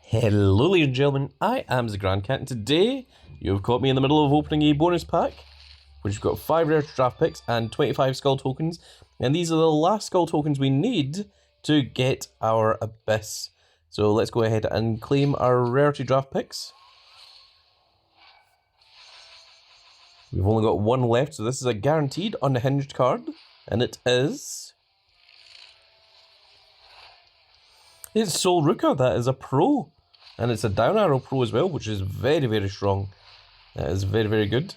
Hello ladies and gentlemen, I am the Grand Cat and today you have caught me in the middle of opening a bonus pack which has got 5 rare draft picks and 25 skull tokens, and these are the last skull tokens we need to get our Abyss. So let's go ahead and claim our rarity draft picks. We've only got one left, so this is a guaranteed unhinged card, and it's Sol Ruka. That is a pro. And it's a down arrow pro as well, which is very, very strong. That is very, very good.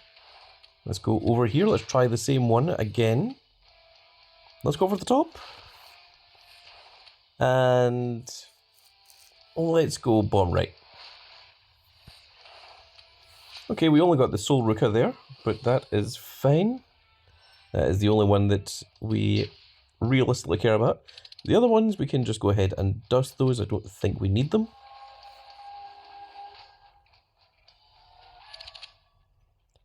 Let's go over here. Let's try the same one again. Let's go for the top. And let's go bottom right. Okay, we only got the Sol Ruka there, but that is fine. That is the only one that we realistically care about. The other ones, we can just go ahead and dust those. I don't think we need them.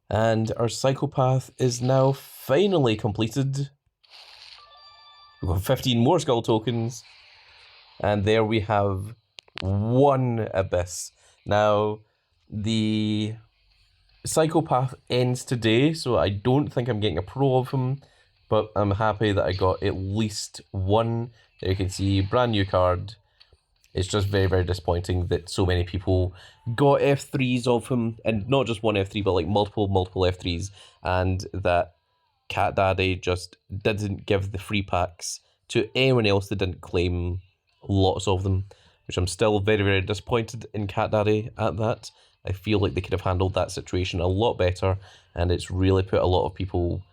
And our Psychopath is now finally completed. We've got 15 more skull tokens. And there we have one Abyss. Now, the Psychopath ends today, so I don't think I'm getting a pro of him. But I'm happy that I got at least one. There you can see, brand new card. It's just very, very disappointing that so many people got F3s of him, and not just one F3, but like multiple F3s, and that Cat Daddy just didn't give the free packs to anyone else that didn't claim lots of them, which I'm still very, very disappointed in Cat Daddy at that. I feel like they could have handled that situation a lot better, and it's really put a lot of people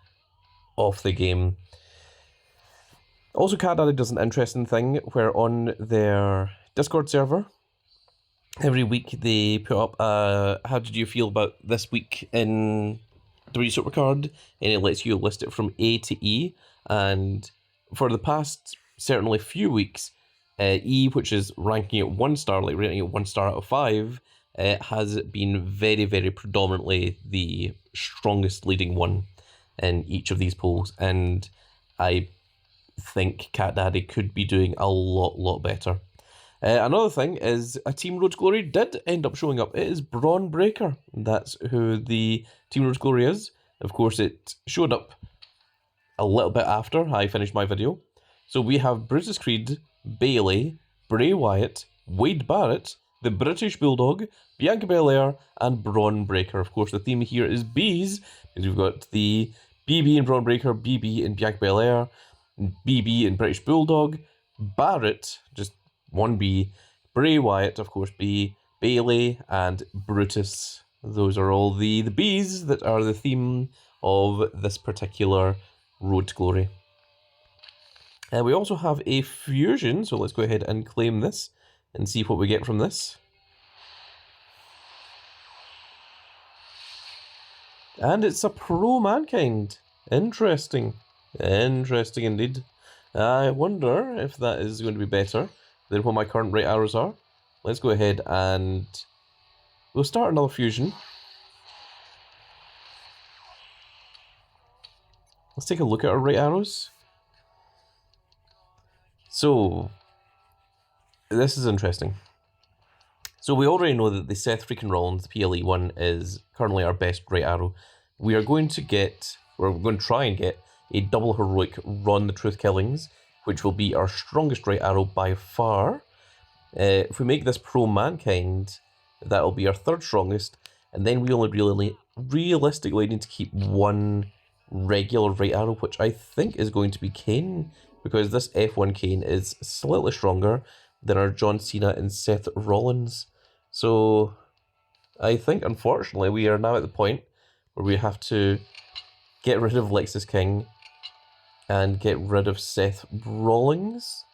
off the game. Also, Cat Daddy does an interesting thing where on their Discord server, every week they put up how did you feel about this week in WWE Supercard, and it lets you list it from A to E. And for the past certainly few weeks, E, which is ranking at 1 star, like rating it 1 star out of 5, has been very, very predominantly the strongest leading one in each of these polls, and I think Cat Daddy could be doing a lot better. Another thing is a Team Road's Glory did end up showing up. It is Braun Breaker. That's who the Team Road's Glory is. Of course, it showed up a little bit after I finished my video. So we have Brutus Creed, Bailey, Bray Wyatt, Wade Barrett, the British Bulldog, Bianca Belair, and Braun Breaker. Of course, the theme here is bees, because we've got the BB in Braun Breaker, BB in Bianca Belair, BB in British Bulldog, Barrett, just 1B, Bray Wyatt, of course, B, Bailey, and Brutus. Those are all the bees that are the theme of this particular Road to Glory. And we also have a fusion, so let's go ahead and claim this and see what we get from this. And it's a Pro Mankind. Interesting. Interesting indeed. I wonder if that is going to be better than what my current right arrows are. Let's go ahead and we'll start another fusion. Let's take a look at our right arrows. So, this is interesting. So we already know that the Seth freaking Rollins, the PLE one, is currently our best right arrow. We're going to try and get a double heroic Ron the Truth Killings, which will be our strongest right arrow by far. If we make this Pro Mankind, that will be our third strongest, and then we only realistically need to keep one regular right arrow, which I think is going to be Kane, because this F1 Kane is slightly stronger than our John Cena and Seth Rollins. So I think, unfortunately, we are now at the point where we have to get rid of Lexus King and get rid of Seth Rollins.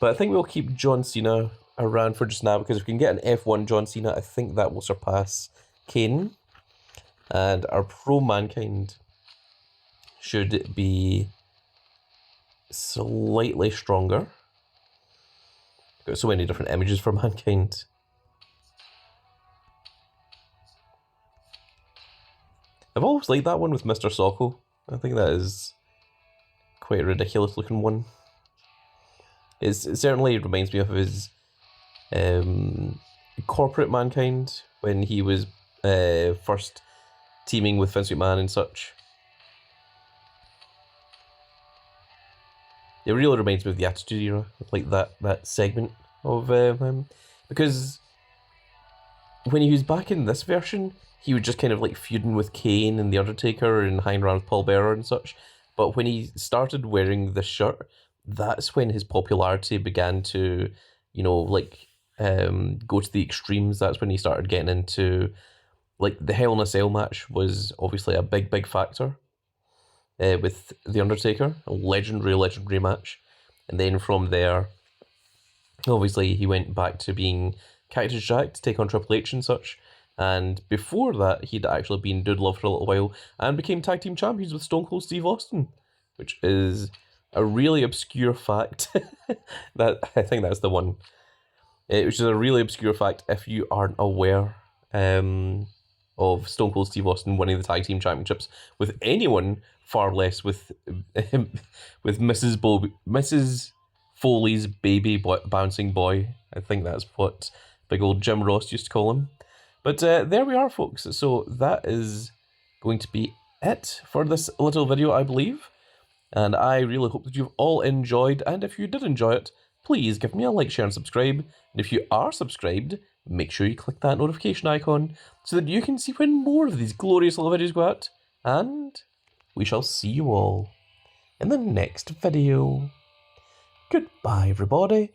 But I think we'll keep John Cena around for just now, because if we can get an F1 John Cena, I think that will surpass Kane. And our Pro Mankind should be slightly stronger. Got so many different images for Mankind. I've always liked that one with Mr. Socko. I think that is quite a ridiculous looking one. It certainly reminds me of his corporate Mankind when he was first teaming with Vince McMahon and such. It really reminds me of the Attitude Era, like that segment of him, because when he was back in this version, he was just kind of like feuding with Kane and The Undertaker and hanging around with Paul Bearer and such. But when he started wearing this shirt, that's when his popularity began to, like go to the extremes. That's when he started getting into, like, the Hell in a Cell match was obviously a big factor. With The Undertaker, a legendary match. And then from there, obviously, he went back to being Cactus Jack to take on Triple H and such. And before that, he'd actually been Dude Love for a little while and became tag team champions with Stone Cold Steve Austin, which is a really obscure fact. That I think that's the one. Which is a really obscure fact if you aren't aware of Stone Cold Steve Austin winning the tag team championships with anyone, far less with Mrs. Foley's baby bouncing boy. I think that's what big old Jim Ross used to call him. But there we are, folks. So that is going to be it for this little video, I believe. And I really hope that you've all enjoyed. And if you did enjoy it, please give me a like, share, and subscribe. And if you are subscribed, make sure you click that notification icon so that you can see when more of these glorious little videos go out. And we shall see you all in the next video. Goodbye, everybody.